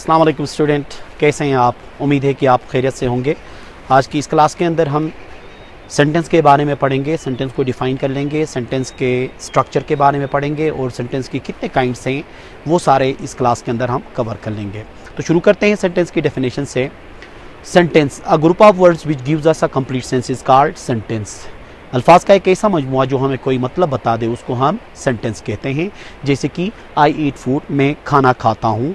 अस्सलाम वालेकुम स्टूडेंट, कैसे हैं आप? उम्मीद है कि आप खैरियत से होंगे। आज की इस क्लास के अंदर हम सेंटेंस के बारे में पढ़ेंगे, सेंटेंस को डिफ़ाइन कर लेंगे, सेंटेंस के स्ट्रक्चर के बारे में पढ़ेंगे और सेंटेंस की कितने काइंड्स हैं वो सारे इस क्लास के अंदर हम कवर कर लेंगे। तो शुरू करते हैं सेंटेंस की डेफिनेशन से। Sentence, a group of words which gives us a complete sense is called sentence. अल्फाज का एक ऐसा मजमुआ जो हमें कोई मतलब बता दे उसको हम सेंटेंस कहते हैं। जैसे कि आई ईट फूड, मैं खाना खाता हूँ।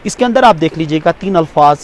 इसके अंदर आप देख लीजिएगा 3 अल्फाज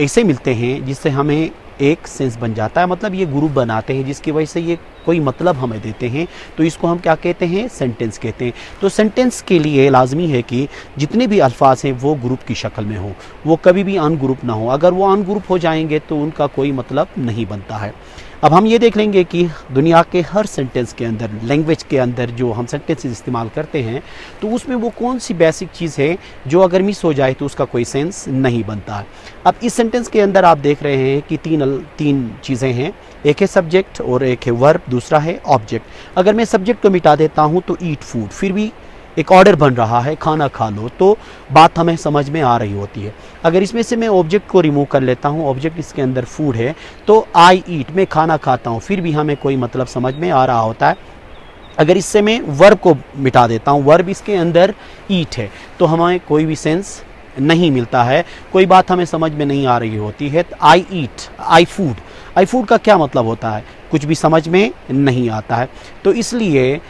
ऐसे मिलते हैं जिससे हमें एक सेंस बन जाता है, मतलब ये ग्रुप बनाते हैं जिसकी वजह से ये कोई मतलब हमें देते हैं, तो इसको हम क्या कहते हैं? सेंटेंस कहते हैं। तो सेंटेंस के लिए लाजमी है कि जितने भी अल्फाज हैं वो ग्रुप की शक्ल में हो, वो कभी भी अनग्रुप ना हो। अगर वो अनग्रुप हो जाएंगे तो उनका कोई मतलब नहीं बनता है। अब हम ये देख लेंगे कि दुनिया के हर सेंटेंस के अंदर, लैंग्वेज के अंदर जो हम सेंटेंसेस इस्तेमाल करते हैं, तो उसमें वो कौन सी बेसिक चीज़ है जो अगर मिस हो जाए तो उसका कोई सेंस नहीं बनता है। अब इस सेंटेंस के अंदर आप देख रहे हैं कि तीन चीज़ें हैं। एक है सब्जेक्ट और एक है वर्ब, दूसरा है ऑब्जेक्ट। अगर मैं सब्जेक्ट को मिटा देता हूँ तो ईट फूड, फिर भी एक ऑर्डर बन रहा है खाना खा लो, तो बात हमें समझ में आ रही होती है। अगर इसमें से मैं ऑब्जेक्ट को रिमूव कर लेता हूँ, ऑब्जेक्ट इसके अंदर फूड है, तो आई ईट, मैं खाना खाता हूँ, फिर भी हमें कोई मतलब समझ में आ रहा होता है। अगर इससे मैं वर्ब को मिटा देता हूँ, वर्ब इसके अंदर ईट है, तो हमें कोई भी सेंस नहीं मिलता है, कोई बात हमें समझ में नहीं आ रही होती है। आई ईट, आई फूड का क्या मतलब होता है? कुछ भी समझ में नहीं आता है। तो इसलिए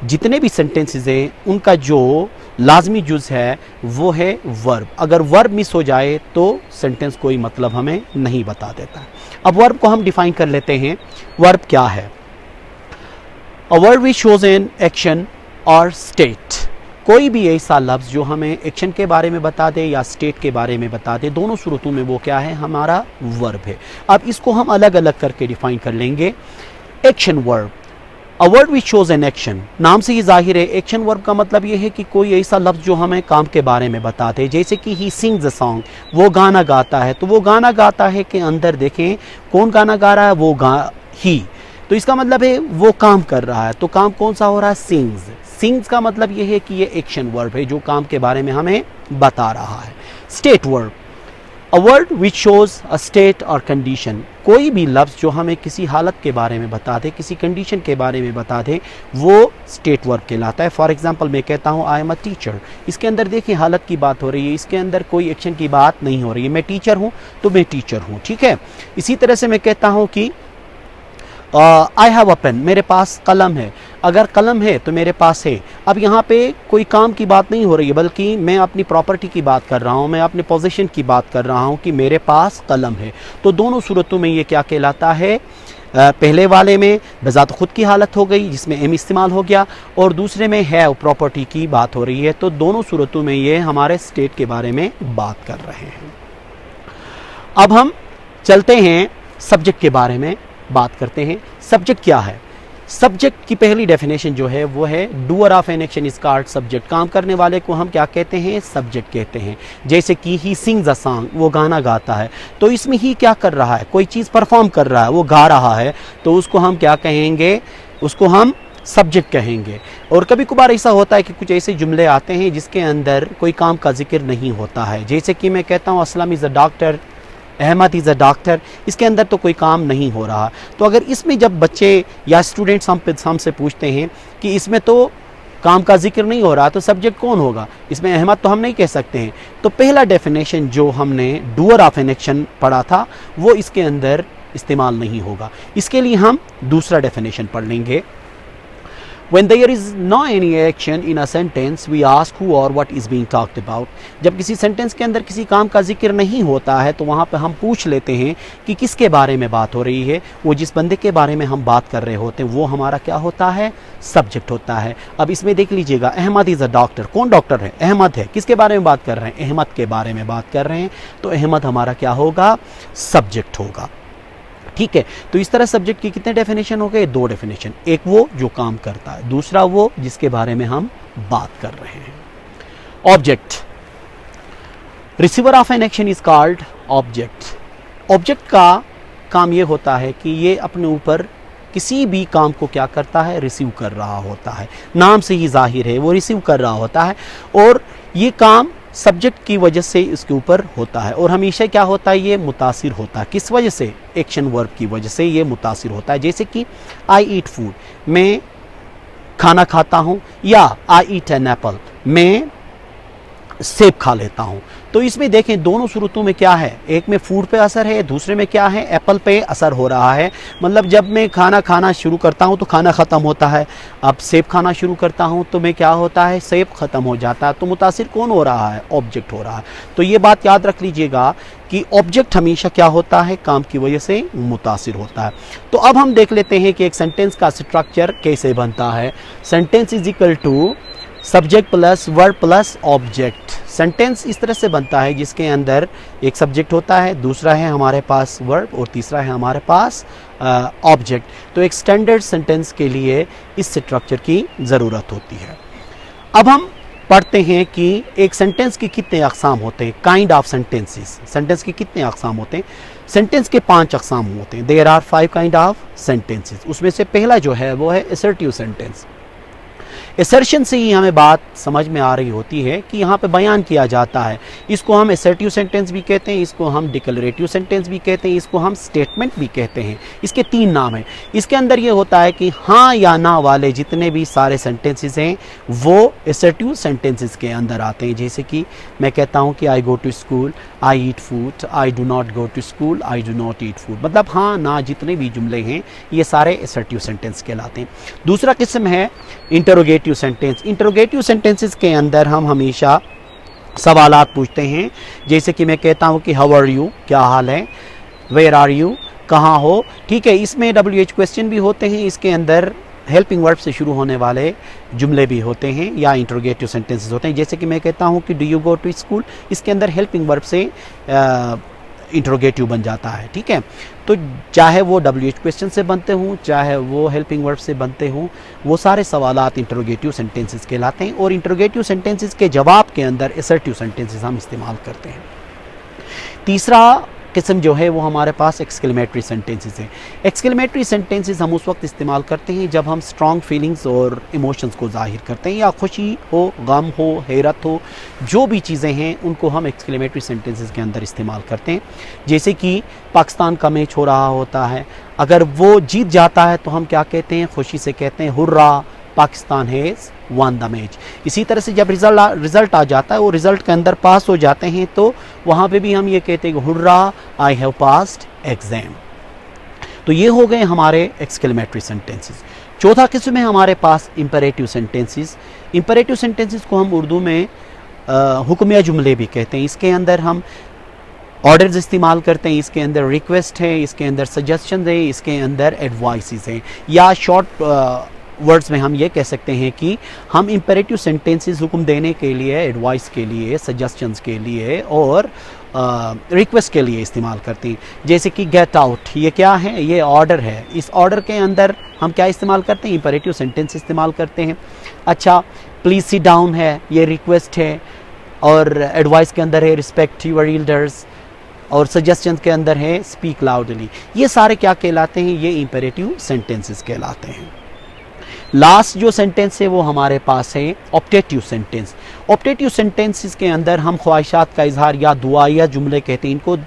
जितने भी सेंटेंसेस हैं उनका जो लाजमी जुज़ है वो है वर्ब। अगर वर्ब मिस हो जाए तो सेंटेंस कोई मतलब हमें नहीं बता देता। अब वर्ब को हम डिफाइन कर लेते हैं। वर्ब क्या है? A verb which shows an action और स्टेट। कोई भी ऐसा लफ्ज़ जो हमें एक्शन के बारे में बता दे या स्टेट के बारे में बता दे, दोनों सूरतों में वो क्या है? हमारा वर्ब है। अब इसको हम अलग अलग करके डिफाइन कर लेंगे। Action verb, a word which shows an action. नाम से ही जाहिर है एक्शन वर्ब का मतलब ये है कि कोई ऐसा लफ्ज़ जो हमें काम के बारे में बताते, जैसे कि ही सिंग्स अ सॉन्ग, वो गाना गाता है। तो वो गाना गाता है के अंदर देखें कौन गाना गा रहा है? वो ही, तो इसका मतलब है वो काम कर रहा है। तो काम कौन सा हो रहा है? सिंग्स का मतलब ये है कि ये एक्शन वर्ब है जो काम के बारे में हमें बता रहा है। State verb, a word which shows a state और कंडीशन। कोई भी लफ्ज़ जो हमें किसी हालत के बारे में बता दे, किसी कंडीशन के बारे में बता दे, वो स्टेट वर्ब कहलाता है। फॉर एग्जांपल मैं कहता हूँ आई एम अ टीचर, इसके अंदर देखिए हालत की बात हो रही है, इसके अंदर कोई एक्शन की बात नहीं हो रही है। मैं टीचर हूँ तो मैं टीचर हूँ, ठीक है। इसी तरह से मैं कहता हूँ कि आई हैव अ पेन, मेरे पास कलम है। अगर कलम है तो मेरे पास है। अब यहाँ पे कोई काम की बात नहीं हो रही है, बल्कि मैं अपनी प्रॉपर्टी की बात कर रहा हूँ, मैं अपने पोजीशन की बात कर रहा हूँ कि मेरे पास कलम है। तो दोनों सूरतों में ये क्या कहलाता है? पहले वाले में बजात खुद की हालत हो गई जिसमें एम इस्तेमाल हो गया, और दूसरे में हैव, प्रॉपर्टी की बात हो रही है। तो दोनों सूरतों में ये हमारे स्टेट के बारे में बात कर रहे हैं। अब हम चलते हैं सब्जेक्ट के बारे में बात करते हैं। सब्जेक्ट क्या है? सब्जेक्ट की पहली डेफिनेशन जो है वो है doer of an action is called subject. काम करने वाले को हम क्या कहते हैं? सब्जेक्ट कहते हैं। जैसे कि ही सिंग्स अ सॉन्ग, वो गाना गाता है, तो इसमें ही क्या कर रहा है? कोई चीज़ परफॉर्म कर रहा है, वो गा रहा है, तो उसको हम क्या कहेंगे? उसको हम सब्जेक्ट कहेंगे। और कभी कभार ऐसा होता है कि कुछ ऐसे जुमले आते हैं जिसके अंदर कोई काम का जिक्र नहीं होता है। जैसे कि मैं कहता हूँ Aslam is a doctor, Ahmed is a doctor, इसके अंदर तो कोई काम नहीं हो रहा। तो अगर इसमें जब बच्चे या स्टूडेंट्स हमसे पूछते हैं कि इसमें तो काम का जिक्र नहीं हो रहा, तो सब्जेक्ट कौन होगा? इसमें अहमद तो हम नहीं कह सकते हैं। तो पहला डेफिनेशन जो हमने डूअर ऑफ एन एक्शन पढ़ा था वो इसके अंदर इस्तेमाल नहीं होगा। इसके लिए हम दूसरा डेफिनेशन पढ़ लेंगे। When there is no any action in a sentence, we ask who or what is being talked about. जब किसी सेंटेंस के अंदर किसी काम का जिक्र नहीं होता है तो वहाँ पे हम पूछ लेते हैं कि किसके बारे में बात हो रही है। वो जिस बंदे के बारे में हम बात कर रहे होते हैं वो हमारा क्या होता है? सब्जेक्ट होता है। अब इसमें देख लीजिएगा, अहमद इज़ अ डॉक्टर, कौन डॉक्टर है? अहमद है। किसके बारे में बात कर रहे हैं? अहमद के बारे में बात कर रहे हैं, तो अहमद हमारा क्या होगा? सब्जेक्ट होगा, ठीक है। तो इस तरह सब्जेक्ट की कितने डेफिनेशन हो गए? 2 डेफिनेशन। एक वो जो काम करता है, दूसरा वो जिसके बारे में हम बात कर रहे हैं। Object, receiver of an action is called object. Object का काम ये होता है कि ये अपने ऊपर किसी भी काम को क्या करता है? रिसीव कर रहा होता है। नाम से ही जाहिर है वो रिसीव कर रहा होता है, और ये काम सब्जेक्ट की वजह से इसके ऊपर होता है, और हमेशा क्या होता है, ये मुतासिर होता है। किस वजह से? एक्शन वर्ब की वजह से ये मुतासिर होता है। जैसे कि आई ईट फूड, मैं खाना खाता हूँ, या आई ईट एन एप्पल, मैं सेब खा लेता हूँ। तो इसमें देखें दोनों सूरतों में क्या है, एक में फूड पे असर है, दूसरे में क्या है, एप्पल पे असर हो रहा है। मतलब जब मैं खाना खाना शुरू करता हूँ तो खाना ख़त्म होता है, अब सेब खाना शुरू करता हूँ तो मैं क्या होता है, सेब ख़त्म हो जाता है। तो मुतासिर कौन हो रहा है? ऑब्जेक्ट हो रहा है। तो ये बात याद रख लीजिएगा कि ऑब्जेक्ट हमेशा क्या होता है, काम की वजह से मुतासिर होता है। तो अब हम देख लेते हैं कि एक सेंटेंस का स्ट्रक्चर कैसे बनता है। Sentence is equal to subject plus verb plus object. Sentence इस तरह से बनता है जिसके अंदर एक सब्जेक्ट होता है, दूसरा है हमारे पास वर्ब, और तीसरा है हमारे पास ऑब्जेक्ट। तो एक स्टैंडर्ड सेंटेंस के लिए इस स्ट्रक्चर की ज़रूरत होती है। अब हम पढ़ते हैं कि एक सेंटेंस के कितने अक़साम होते हैं, काइंड ऑफ सेंटेंसेस। सेंटेंस के कितने अक़साम होते हैं? सेंटेंस के 5 अक़साम होते हैं। There are 5 kind of sentences. उसमें से पहला जो है वो है असर्टिव सेंटेंस। असर्शन से ही हमें बात समझ में आ रही होती है कि यहाँ पे बयान किया जाता है। इसको हम असर्टिव सेंटेंस भी कहते हैं, इसको हम डिक्लेरेटिव सेंटेंस भी कहते हैं, इसको हम स्टेटमेंट भी कहते हैं। इसके 3 नाम हैं। इसके अंदर ये होता है कि हाँ या ना वाले जितने भी सारे सेंटेंसेस हैं वो असर्टिव सेंटेंसेस के अंदर आते हैं। जैसे कि मैं कहता हूँ कि I go to school, I eat food, I do not go to school, I do not eat food. मतलब हाँ ना जितने भी जुमले हैं ये सारे असर्टिव सेंटेंस कहलाते हैं। दूसरा किस्म है इंटरोगेटिव सेंटेंस। इंटरोगेटिव सेंटेंसेस के अंदर हम हमेशा सवालात पूछते हैं। जैसे कि मैं कहता हूँ कि हाउ आर यू, क्या हाल है, वेयर आर यू, कहाँ हो। ठीक है, इसमें WH क्वेश्चन भी होते हैं, इसके अंदर हेल्पिंग वर्ब से शुरू होने वाले जुमले भी होते हैं या इंटरोगेटिव सेंटेंसेस होते हैं। जैसे कि मैं कहता हूँ कि do you go to school, इसके अंदर हेल्पिंग वर्ब से इंटरोगेटिव बन जाता है। ठीक है, तो चाहे वो WH क्वेश्चन से बनते हों, चाहे वो हेल्पिंग वर्ब से बनते हों, वो सारे सवालात इंटरोगेटिव सेंटेंसेस कहलाते हैं। और इंटरोगेटिव सेंटेंसेस के जवाब के अंदर असर्टिव सेंटेंसेस हम इस्तेमाल करते हैं। तीसरा किस्म जो है वो हमारे पास एक्सक्लेमेटरी सेंटेंसेस हैं। एक्सक्लेमेटरी सेंटेंसेस हम उस वक्त इस्तेमाल करते हैं जब हम स्ट्रॉन्ग फीलिंग्स और इमोशंस को ज़ाहिर करते हैं, या खुशी हो, गम हो, हैरत हो, जो भी चीज़ें हैं उनको हम एक्सक्लेमेटरी सेंटेंसेस के अंदर इस्तेमाल करते हैं। जैसे कि पाकिस्तान का मैच हो रहा होता है, अगर वो जीत जाता है तो हम क्या कहते हैं, खुशी से कहते हैं hurrah Pakistan has one the match. इसी तरह से जब रिज़ल्ट आ जाता है, वो रिज़ल्ट के अंदर पास हो जाते हैं, तो वहाँ पे भी हम ये कहते हैं hurrah I have passed exam. तो ये हो गए हमारे एक्सक्लेमेटरी सेंटेंसेस। चौथा किस्म है हमारे पास इंपरेटिव सेंटेंसेस। इंपरेटिव सेंटेंसेस को हम उर्दू में हुक्मिया जुमले भी कहते हैं। इसके अंदर हम ऑर्डर्स इस्तेमाल करते हैं, इसके अंदर रिक्वेस्ट है, इसके अंदर सजेशन है, इसके अंदर एडवाइसेस हैं, या शॉर्ट वर्ड्स में हम ये कह सकते हैं कि हम इंपेरेटिव सेंटेंसेस हुक्म देने के लिए, एडवाइस के लिए, सजेशंस के लिए और रिक्वेस्ट के लिए इस्तेमाल करते हैं। जैसे कि गेट आउट, ये क्या है, ये ऑर्डर है। इस ऑर्डर के अंदर हम क्या इस्तेमाल करते हैं, इंपेरेटिव सेंटेंस इस्तेमाल करते हैं। अच्छा, प्लीज़ सिट डाउन है, ये रिक्वेस्ट है, और एडवाइस के अंदर है रिस्पेक्ट योर एल्डर्स, और सजेशंस के अंदर है स्पीक लाउडली। ये सारे क्या कहलाते हैं, ये इंपेरेटिव सेंटेंसेस कहलाते हैं। लास्ट जो सेंटेंस है वो हमारे पास है ऑप्टेटिव सेंटेंस। ऑप्टेटिव सेंटेंसेस के अंदर हम ख्वाहिशात का इजहार या दुआ या जुमले कहते हैं, इनको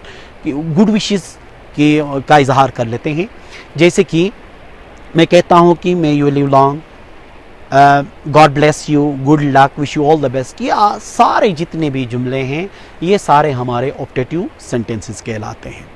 गुड विशेस का इजहार कर लेते हैं। जैसे कि मैं कहता हूँ कि may you live long, God bless you, good luck, wish you all the best. ये सारे जितने भी जुमले हैं ये सारे हमारे ऑप्टेटिव सेंटेंसेस कहलाते हैं।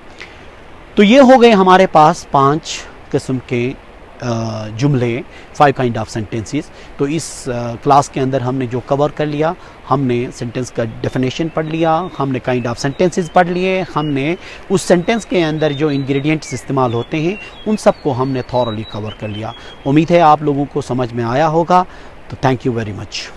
तो ये हो गए हमारे पास 5 किस्म के जुमले, 5 काइंड ऑफ सेंटेंसेस। तो इस क्लास के अंदर हमने जो कवर कर लिया, हमने सेंटेंस का डेफिनेशन पढ़ लिया, हमने काइंड ऑफ सेंटेंसेस पढ़ लिए, हमने उस सेंटेंस के अंदर जो इंग्रेडिएंट्स इस्तेमाल होते हैं उन सब को हमने थॉरली कवर कर लिया। उम्मीद है आप लोगों को समझ में आया होगा। तो थैंक यू वेरी मच।